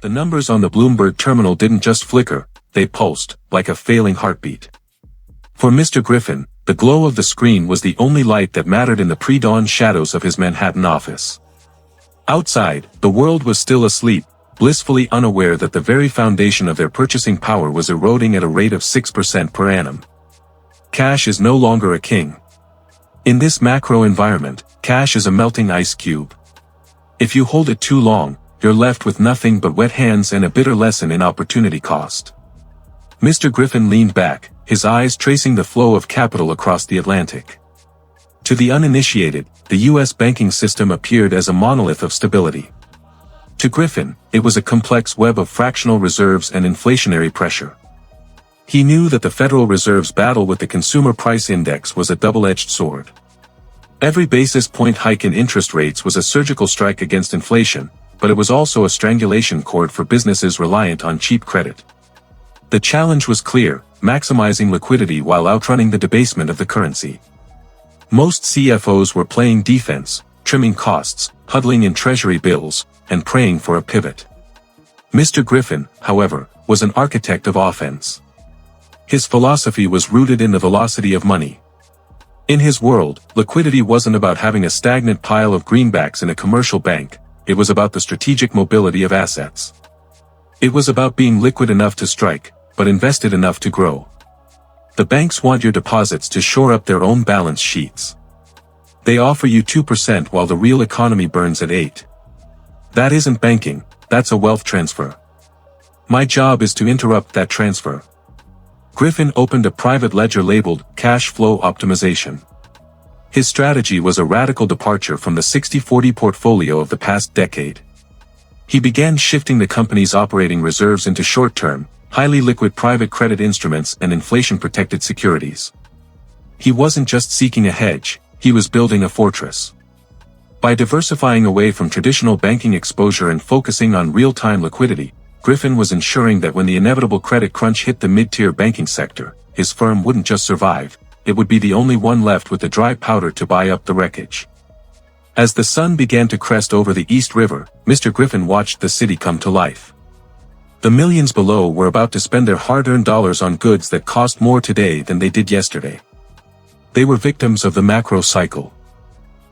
The numbers on the Bloomberg terminal didn't just flicker, they pulsed, like a failing heartbeat. For Mr. Griffin, the glow of the screen was the only light that mattered in the pre-dawn shadows of his Manhattan office. Outside, the world was still asleep, blissfully unaware that the very foundation of their purchasing power was eroding at a rate of 6% per annum. Cash is no longer a king. In this macro environment, cash is a melting ice cube. If you hold it too long, you're left with nothing but wet hands and a bitter lesson in opportunity cost. Mr. Griffin leaned back, his eyes tracing the flow of capital across the Atlantic. To the uninitiated, the US banking system appeared as a monolith of stability. To Griffin, it was a complex web of fractional reserves and inflationary pressure. He knew that the Federal Reserve's battle with the consumer price index was a double-edged sword. Every basis point hike in interest rates was a surgical strike against inflation, but it was also a strangulation cord for businesses reliant on cheap credit. The challenge was clear, maximizing liquidity while outrunning the debasement of the currency. Most CFOs were playing defense, trimming costs, huddling in Treasury bills, and praying for a pivot. Mr. Griffin, however, was an architect of offense. His philosophy was rooted in the velocity of money. In his world, liquidity wasn't about having a stagnant pile of greenbacks in a commercial bank, it was about the strategic mobility of assets. It was about being liquid enough to strike, but invested enough to grow. The banks want your deposits to shore up their own balance sheets. They offer you 2% while the real economy burns at 8%. That isn't banking, that's a wealth transfer. My job is to interrupt that transfer. Griffin opened a private ledger labeled Cash Flow Optimization. His strategy was a radical departure from the 60-40 portfolio of the past decade. He began shifting the company's operating reserves into short-term, highly liquid private credit instruments and inflation-protected securities. He wasn't just seeking a hedge, he was building a fortress. By diversifying away from traditional banking exposure and focusing on real-time liquidity, Griffin was ensuring that when the inevitable credit crunch hit the mid-tier banking sector, his firm wouldn't just survive, it would be the only one left with the dry powder to buy up the wreckage. As the sun began to crest over the East River, Mr. Griffin watched the city come to life. The millions below were about to spend their hard-earned dollars on goods that cost more today than they did yesterday. They were victims of the macro cycle.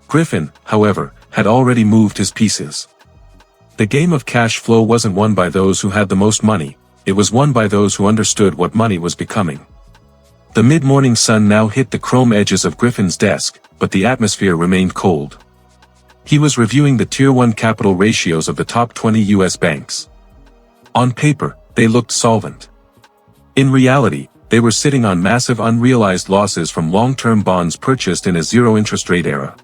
Griffin, however, had already moved his pieces. The game of cash flow wasn't won by those who had the most money, it was won by those who understood what money was becoming. The mid-morning sun now hit the chrome edges of Griffin's desk, but the atmosphere remained cold. He was reviewing the Tier 1 capital ratios of the top 20 US banks. On paper, they looked solvent. In reality, they were sitting on massive unrealized losses from long-term bonds purchased in a zero-interest rate era.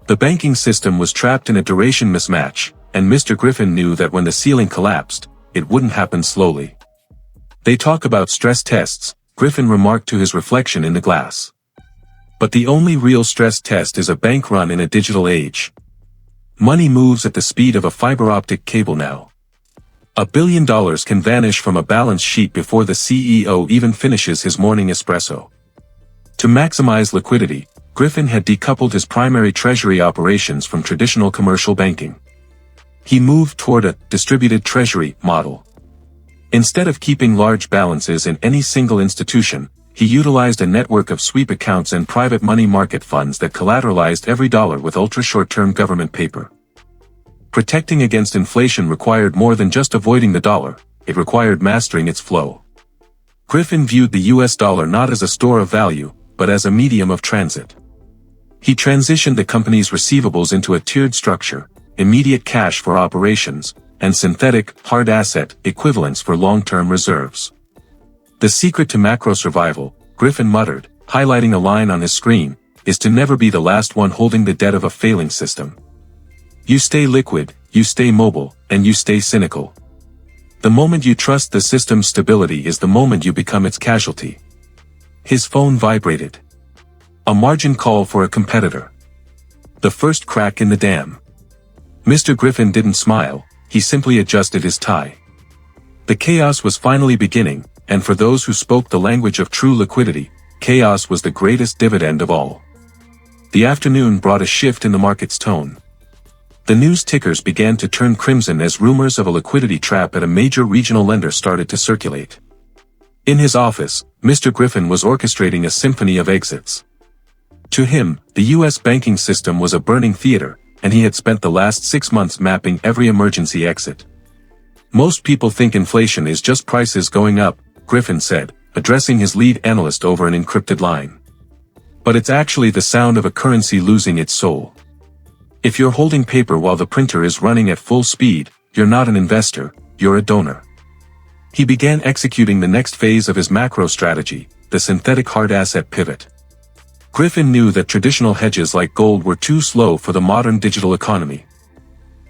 The banking system was trapped in a duration mismatch, and Mr. Griffin knew that when the ceiling collapsed, it wouldn't happen slowly. They talk about stress tests, Griffin remarked to his reflection in the glass. But the only real stress test is a bank run in a digital age. Money moves at the speed of a fiber optic cable now. $1 billion can vanish from a balance sheet before the CEO even finishes his morning espresso. To maximize liquidity, Griffin had decoupled his primary treasury operations from traditional commercial banking. He moved toward a distributed treasury model. Instead of keeping large balances in any single institution, he utilized a network of sweep accounts and private money market funds that collateralized every dollar with ultra-short-term government paper. Protecting against inflation required more than just avoiding the dollar, it required mastering its flow. Griffin viewed the US dollar not as a store of value, but as a medium of transit. He transitioned the company's receivables into a tiered structure, immediate cash for operations, and synthetic, hard asset equivalents for long-term reserves. The secret to macro survival, Griffin muttered, highlighting a line on his screen, is to never be the last one holding the debt of a failing system. You stay liquid, you stay mobile, and you stay cynical. The moment you trust the system's stability is the moment you become its casualty. His phone vibrated. A margin call for a competitor. The first crack in the dam. Mr. Griffin didn't smile, he simply adjusted his tie. The chaos was finally beginning, and for those who spoke the language of true liquidity, chaos was the greatest dividend of all. The afternoon brought a shift in the market's tone. The news tickers began to turn crimson as rumors of a liquidity trap at a major regional lender started to circulate. In his office, Mr. Griffin was orchestrating a symphony of exits. To him, the US banking system was a burning theater, and he had spent the last 6 months mapping every emergency exit. Most people think inflation is just prices going up, Griffin said, addressing his lead analyst over an encrypted line. But it's actually the sound of a currency losing its soul. If you're holding paper while the printer is running at full speed, you're not an investor, you're a donor. He began executing the next phase of his macro strategy, the synthetic hard asset pivot. Griffin knew that traditional hedges like gold were too slow for the modern digital economy.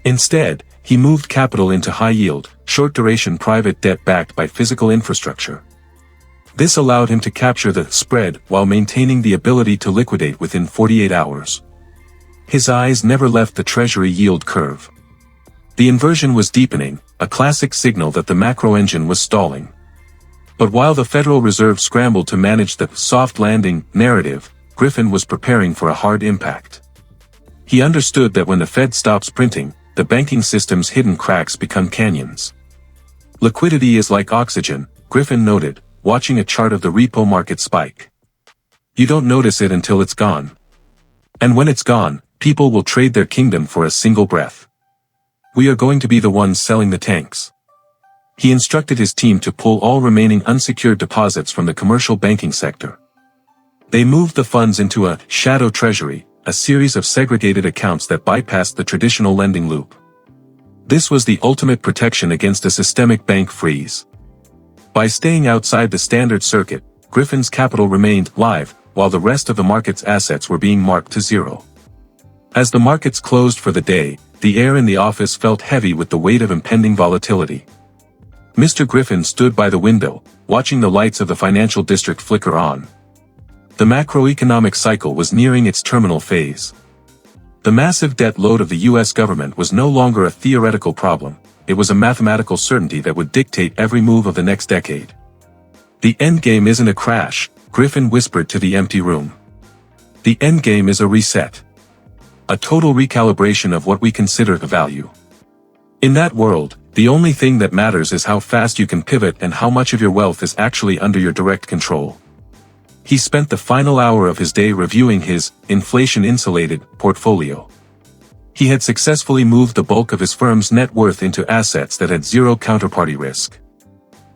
Instead, he moved capital into high-yield, short-duration private debt backed by physical infrastructure. This allowed him to capture the spread while maintaining the ability to liquidate within 48 hours. His eyes never left the Treasury yield curve. The inversion was deepening, a classic signal that the macro engine was stalling. But while the Federal Reserve scrambled to manage the soft landing narrative, Griffin was preparing for a hard impact. He understood that when the Fed stops printing, the banking system's hidden cracks become canyons. Liquidity is like oxygen, Griffin noted, watching a chart of the repo market spike. You don't notice it until it's gone. And when it's gone, people will trade their kingdom for a single breath. We are going to be the ones selling the tanks. He instructed his team to pull all remaining unsecured deposits from the commercial banking sector. They moved the funds into a shadow treasury, a series of segregated accounts that bypassed the traditional lending loop. This was the ultimate protection against a systemic bank freeze. By staying outside the standard circuit, Griffin's capital remained live, while the rest of the market's assets were being marked to zero. As the markets closed for the day, the air in the office felt heavy with the weight of impending volatility. Mr. Griffin stood by the window, watching the lights of the financial district flicker on. The macroeconomic cycle was nearing its terminal phase. The massive debt load of the US government was no longer a theoretical problem, it was a mathematical certainty that would dictate every move of the next decade. The endgame isn't a crash, Griffin whispered to the empty room. The endgame is a reset. A total recalibration of what we consider the value. In that world, the only thing that matters is how fast you can pivot and how much of your wealth is actually under your direct control. He spent the final hour of his day reviewing his inflation-insulated portfolio. He had successfully moved the bulk of his firm's net worth into assets that had zero counterparty risk.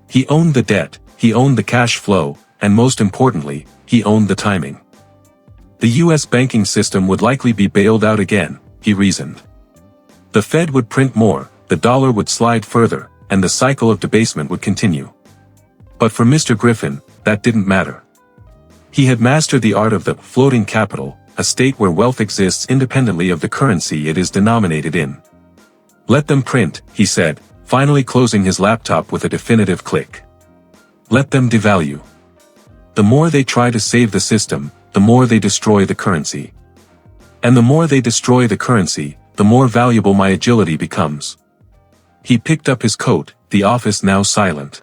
He owned the debt, he owned the cash flow, and most importantly, he owned the timing. The US banking system would likely be bailed out again, he reasoned. The Fed would print more, the dollar would slide further, and the cycle of debasement would continue. But for Mr. Griffin, that didn't matter. He had mastered the art of the floating capital, a state where wealth exists independently of the currency it is denominated in. Let them print, he said, finally closing his laptop with a definitive click. Let them devalue. The more they try to save the system, the more they destroy the currency. And the more they destroy the currency, the more valuable my agility becomes. He picked up his coat, the office now silent.